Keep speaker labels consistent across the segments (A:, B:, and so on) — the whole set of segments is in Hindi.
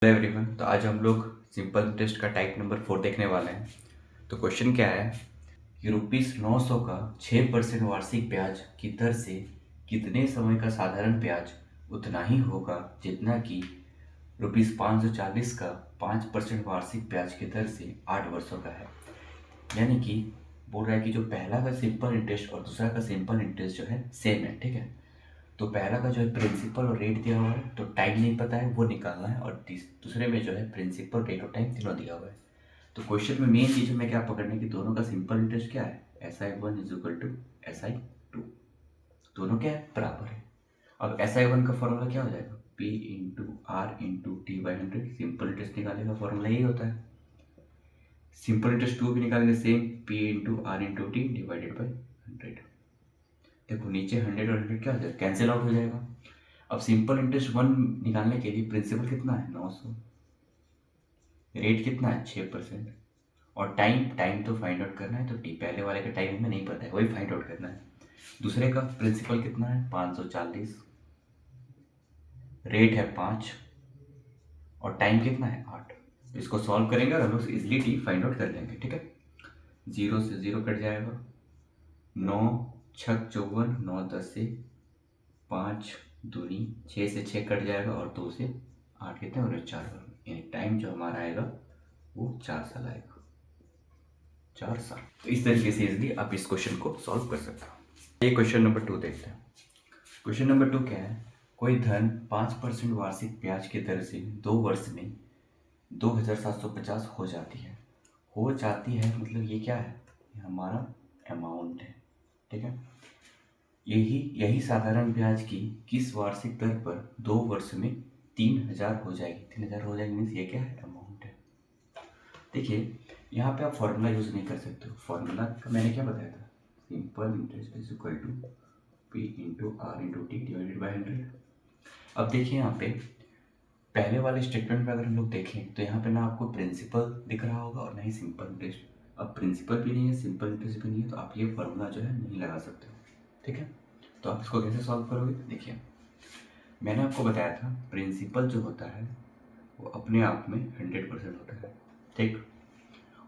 A: Hello everyone. तो आज हम लोग सिंपल इंटरेस्ट का टाइप नंबर 4 देखने वाले हैं। तो क्वेश्चन क्या है कि ₹900 का 6% वार्षिक ब्याज की दर से कितने समय का साधारण ब्याज उतना ही होगा जितना कि ₹540 का 5% वार्षिक ब्याज की दर से 8 वर्षों का है। यानी कि बोल रहा है कि जो पहला का सिंपल इंटरेस्ट और दूसरा का सिंपल इंटरेस्ट जो है सेम है, ठीक है। तो पहला का जो है प्रिंसिपल और रेट दिया हुआ है, तो टाइम नहीं पता है वो निकालना है, और दूसरे में जो है प्रिंसिपल रेट और टाइम तीनों दिया हुआ है। तो क्वेश्चन में मेन चीज़ हमें क्या पकड़ना है कि दोनों का सिंपल इंटरेस्ट क्या है, SI1 is equal to SI2। दोनों क्या है, बराबर है। अब SI1 का फॉर्मूला क्या हो जाएगा, P/R/T/100। सिंपल इंटरेस्ट निकालने का फॉर्मूला यही होता है। सिंपल इंटरेस्ट 2 भी निकालेंगे सेम, P/R/T डिवाइडेड बाई 100। देखो नीचे 100 और 100 क्या हो जाएगा, कैंसिल आउट हो जाएगा। अब सिंपल इंटरेस्ट 1 निकालने के लिए प्रिंसिपल कितना है, 900, रेट कितना है 6%, और टाइम टाइम तो फाइंड आउट करना है। तो टी पहले वाले का टाइम हमें नहीं पता है, वही फाइंड आउट करना है। दूसरे का प्रिंसिपल कितना है 540, रेट है 5, और टाइम कितना है 8। इसको सॉल्व करेंगे और हम लोग इजिली टी फाइंड आउट कर लेंगे, ठीक है। 0 से 0 कट जाएगा, 9 छक 54, 9 10 से 5 दूनी 6 से 6 कट जाएगा, और 2 से 8 कितने और 4 बार, यानी टाइम जो हमारा आएगा वो 4 साल आएगा, 4 साल। तो इस तरीके से इजिली आप इस क्वेश्चन को सॉल्व कर सकते हो। ये क्वेश्चन नंबर 2 देखते हैं। क्वेश्चन नंबर 2 क्या है, कोई धन 5% वार्षिक ब्याज की दर से 2 वर्ष में 2750 हो जाती है मतलब ये क्या है, ये हमारा अमाउंट है, ठीक है। यही यही साधारण ब्याज की किस वार्षिक दर पर 2 वर्ष में 3000 हो जाएगी। 3000 हो जाएगी मीन्स ये क्या है, अमाउंट है। देखिए यहाँ पे आप फॉर्मूला यूज़ नहीं कर सकते हो। फॉर्मूला का मैंने क्या बताया था, simple interest is equal to P/R/T divided by 100। अब देखिए यहाँ पे पहले वाले स्टेटमेंट में अगर हम लोग देखें तो यहाँ पे ना आपको प्रिंसिपल दिख रहा होगा और ना ही सिंपल इंटरेस्ट। अब प्रिंसिपल भी नहीं है, सिंपल इंटरेस्ट भी नहीं है, तो आप ये फॉर्मूला जो है नहीं लगा सकते हो, ठीक है। तो आप इसको कैसे सॉल्व करोगे, देखिए मैंने आपको बताया था प्रिंसिपल जो होता है वो अपने आप में 100% होता है, ठीक।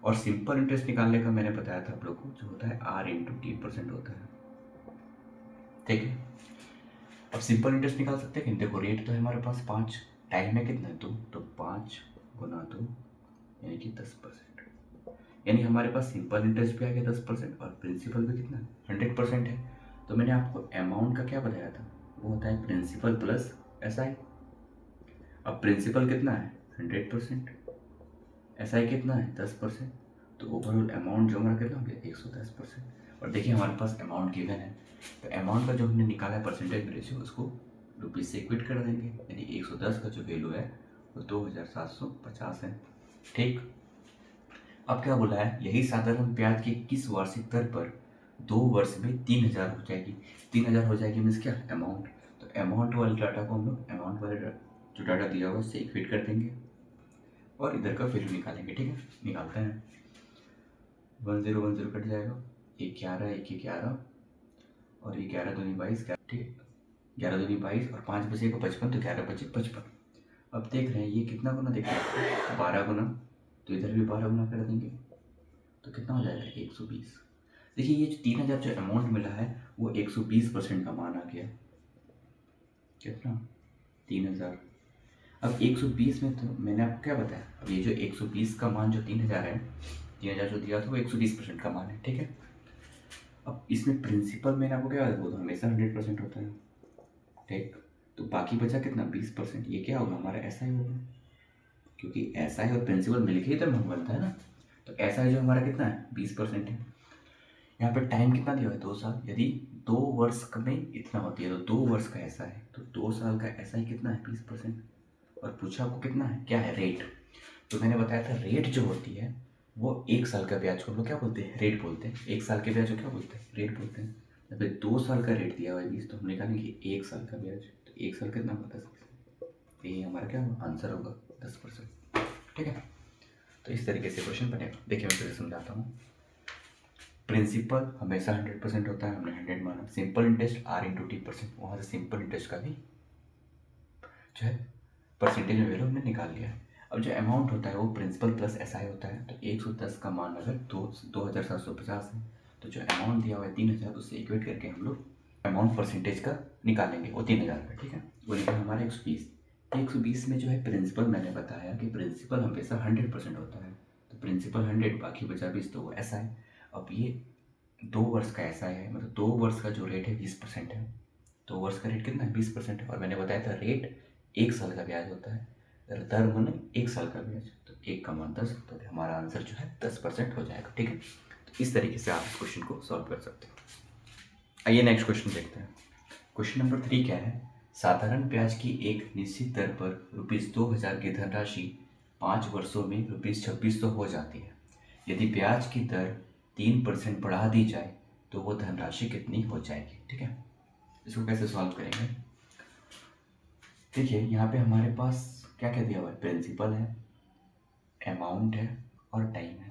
A: और सिंपल इंटरेस्ट निकालने का मैंने बताया था आप लोग को, जो होता है R/T% होता है, ठीक है। अब सिंपल इंटरेस्ट निकाल सकते हैं कि देखो रेट तो है हमारे पास 5, टाइम है कितना 2, तो 5 गुना 2 यानी कि 10%। यानी हमारे पास सिंपल इंटरेस्ट भी आ गया 10% और प्रिंसिपल भी कितना 100% है। तो मैंने आपको अमाउंट का क्या बताया था, वो होता है प्रिंसिपल प्लस SI। अब प्रिंसिपल कितना है 100%, SI कितना है 10%, तो ओवरऑल अमाउंट जो हमारा कितना हो गया 110%। और देखिए हमारे पास अमाउंट गिवन है, तो अमाउंट का जो हमने निकाला है परसेंटेज रेशियो, उसको रुपीज़ से इक्वेट कर देंगे, यानी 110 का जो वैल्यू है वो 2750 है, ठीक। अब क्या बोला है, यही साधारण ब्याज की किस वार्षिक दर पर 2 वर्ष में 3000 हो जाएगी। 3000 हो जाएगी मीन्स क्या, अमाउंट। तो अमाउंट वाले डाटा को हम लोग अमाउंट वाले जो डाटा दिया हुआ है उससे इक्वेट कर देंगे और इधर का वैल्यू निकालेंगे, ठीक है। निकालते हैं, 1010 कट जाएगा, 11 1 11, और ये 11 दूनी 22, ठीक है। 11 दूनी 22 और 5 बचे को 55, तो 11 बचे 55। अब देख रहे हैं ये कितना गुना, देख रहे हैं 12 गुना, तो इधर भी 12 गुना कर देंगे, तो कितना हो जाएगा 120। देखिए ये जो 3000 जो अमाउंट मिला है वो 120% का मान आ गया, कितना 3000। अब 120 में तो मैंने आपको क्या बताया, अब ये जो 120 का मान जो 3000 है, 3000 जो दिया था वो 120% का मान है, ठीक है। अब इसमें प्रिंसिपल मैंने आपको क्या बताया, वो तो हमेशा 100% होता है, ठीक। तो बाकी बचा कितना 20%, ये क्या होगा हमारा SI होगा, क्योंकि SI और प्रिंसिपल मिलके ही तो अमाउंट बनता है ना। तो SI जो हमारा कितना है 20% है। यहाँ पे टाइम कितना दिया हुआ है 2 साल, यदि 2 वर्ष में इतना होती है तो 2 वर्ष का ऐसा है, तो 2 साल का SI कितना है 20%। और पूछा आपको कितना है, क्या है रेट। तो मैंने बताया था रेट जो होती है वो 1 साल का ब्याज को हम लोग क्या बोलते हैं, रेट बोलते हैं। 1 साल के ब्याज को क्या बोलते हैं, रेट बोलते हैं। या फिर 2 साल का रेट दिया हुआ है 20, तो हम निकालेंगे 1 साल का ब्याज, तो 1 साल कितना होगा 10%। यही हमारा क्या होगा, आंसर होगा 10%, ठीक है। तो इस तरीके से क्वेश्चन बनेगा। देखिए मैं फिर समझाता हूँ। प्रिंसिपल हमेशा 100% होता है, हमने 100 माना। सिंपल इंटरेस्ट R/T%, वहाँ से सिंपल इंटरेस्ट का भी जो है परसेंटेज में वैल्यू हमने निकाल लिया है। अब जो अमाउंट होता है वो प्रिंसिपल प्लस एसआई होता है। तो 110 का मान अगर 2750 है तो जो अमाउंट दिया हुआ है 3000, उससे इक्वेट करके हम लोग अमाउंट परसेंटेज का निकालेंगे, वो 3000 का, ठीक है। वो निकला हमारा 120। 120 में जो है प्रिंसिपल, मैंने बताया कि प्रिंसिपल हमेशा 100% होता है, तो प्रिंसिपल 100 बाकी बचा 20, तो वो ऐसा है। अब ये 2 वर्ष का ऐसा है, मतलब 2 वर्ष का जो रेट है 20% है। 2 वर्ष का रेट कितना है? 20% है। और मैंने बताया था रेट 1 साल का ब्याज होता है, दर माने 1 साल का ब्याज, तो 1 का मान 10, तो हमारा आंसर जो है 10% हो जाएगा, ठीक है। तो इस तरीके से आप इस क्वेश्चन को सॉल्व कर सकते हैं। आइए नेक्स्ट क्वेश्चन देखते हैं। क्वेश्चन नंबर 3 क्या है? साधारण ब्याज की एक निश्चित दर पर ₹2000 की धनराशि 5 वर्षों में ₹2600 हो जाती है। यदि ब्याज की दर 3% बढ़ा दी जाए तो वो धनराशि कितनी हो जाएगी, ठीक है। इसको कैसे सॉल्व करेंगे? देखिए यहाँ पे हमारे पास क्या क्या दिया हुआ है? प्रिंसिपल है, अमाउंट है और टाइम है।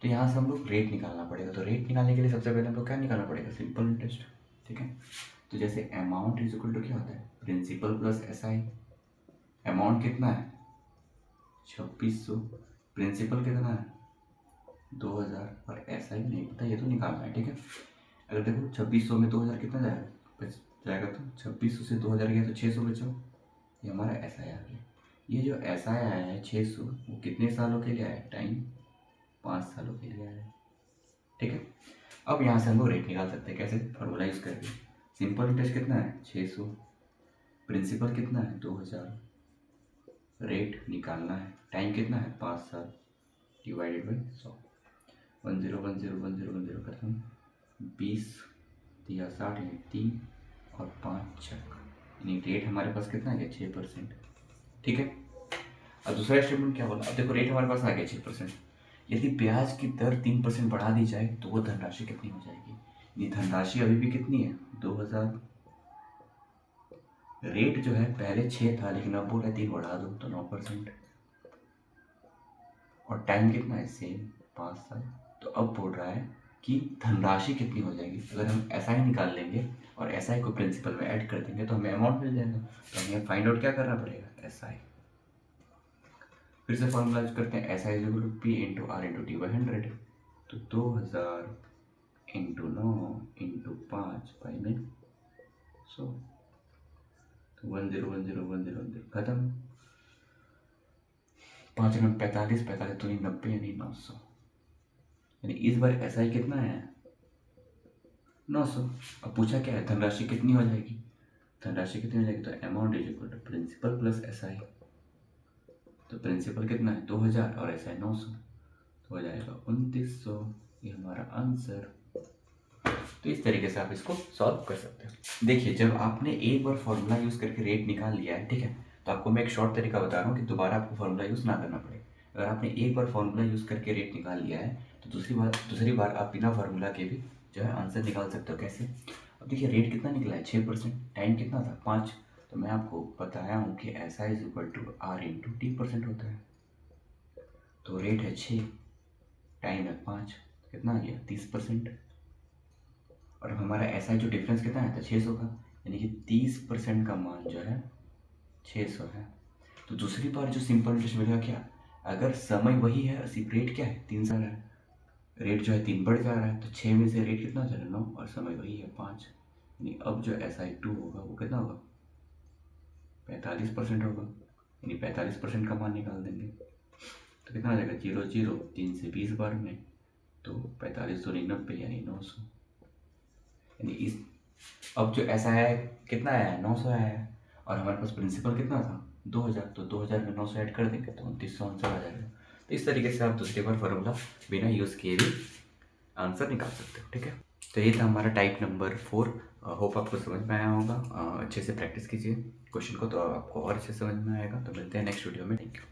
A: तो यहाँ से हम लोग रेट निकालना पड़ेगा। तो रेट निकालने के लिए सबसे पहले हम लोग क्या निकालना पड़ेगा? सिंपल इंटरेस्ट, ठीक है। तो जैसे अमाउंट इज इक्वल टू क्या होता है? Principal plus SI. अमाउंट कितना है? 2600। प्रिंसिपल कितना है? 2000। और एसआई नहीं पता, ये तो निकालना है, ठीक है। अगर देखो 2600 में 2000 कितना जाएगा? बच जाएगा, तो 2600 से 2000 गया तो 600 बचा। ये हमारा एसआई आ गया। ये जो एसआई आया है 600, वो कितने सालों के लिए आया है? टाइम 5 सालों के लिए आया है, ठीक है। अब यहाँ से हम लोग रेट निकाल सकते हैं। कैसे? फॉर्मूला यूज करके। सिंपल इंटरेस्ट कितना है? 600। प्रिंसिपल कितना है? 2000। रेट निकालना है। टाइम कितना है? 5 साल डिवाइडेड बाई 100। 10 10 10 10 खत्म। 20 दिया 60 यानी 3 और 5 6, यानी रेट हमारे पास कितना है? 6%, ठीक है। अब दूसरा स्टेटमेंट क्या बोला? अब देखो रेट हमारे पास आ गया 6%। यदि ब्याज की दर 3% बढ़ा दी जाए तो वो धनराशि कितनी हो जाएगी? ये धनराशि अभी भी कितनी है? 2000। रेट जो है पहले 6 था, लेकिन अब बोल रहे 3 बढ़ा दो तो 9%। और टाइम कितना है? सेम 5 साल। तो अब बोल रहा है कि धनराशि कितनी हो जाएगी। अगर हम एसआई निकाल लेंगे और एसआई को प्रिंसिपल में ऐड कर देंगे तो हमें अमाउंट मिल जाएगा। तो हमें फाइंड आउट क्या करना पड़ेगा? एसआई। फिर से फॉर्मूला यूज करते हैं। SI is equal to P into R into T by 100। तो 2000 इंटू 9 इंटू 5 बाई में 100। तो 10 खत्म। 5 9 45, 45 तो 90 यानी 900। यानी इस बार एसआई कितना है? 900। अब पूछा क्या है? धनराशि कितनी हो जाएगी? धनराशि कितनी हो जाएगी? तो amount is equal to principal plus SI. तो प्रिंसिपल कितना है? 2000 और एसआई 900, तो हो जाएगा 2900। ये हमारा आंसर। तो इस तरीके से आप इसको सॉल्व कर सकते हो। देखिए जब आपने एक बार फॉर्मूला यूज़ करके रेट निकाल लिया है, ठीक है, तो आपको मैं एक शॉर्ट तरीका बता रहा हूँ कि दोबारा आपको फॉर्मूला यूज़ ना करना पड़े। अगर आपने एक बार फॉर्मूला यूज़ करके रेट निकाल लिया है तो दूसरी बार आप बिना फार्मूला के भी जो है आंसर निकाल सकते हो। कैसे? अब देखिए रेट कितना निकला है? 6%। टाइम कितना था? 5। तो मैं आपको बताया हूँ कि SI is equal to R into T% होता है। तो रेट है 6, टाइम है 5, कितना आ गया? 30%। और हमारा एसआई जो डिफरेंस कितना है? था 600 का, यानी कि 30% का मान जो है 600 है। तो दूसरी बार जो सिंपल इंटरेस्ट मिलेगा क्या? अगर समय वही है, सिर्फ रेट क्या है? 3 साल है। रेट जो है 3 बढ़ जा रहा है, तो 6 में से रेट कितना हो जाएगा? 9, और समय वही है 5। यानी अब जो SI2 होगा वो कितना होगा? 45% होगा। यानी 45% का मान निकाल देंगे तो कितना आ जाएगा? 0 0, 3 से 20 बार में, तो 45 2 90 यानी 900। यानी इस अब जो ऐसा है कितना आया है? 900 आया है। और हमारे पास प्रिंसिपल कितना था? 2000। तो 2000 में 900 ऐड कर देंगे तो 2900 आंसर आ जाएगा। तो इस तरीके से आप दूसरी बार फॉर्मूला बिना यूज़ किए भी आंसर निकाल सकते हो, ठीक है। तो ये था हमारा टाइप नंबर 4। होप आपको समझ में आया होगा। अच्छे से प्रैक्टिस कीजिए क्वेश्चन को, तो आपको और अच्छे से समझ में आएगा। तो मिलते हैं नेक्स्ट वीडियो में। Thank you.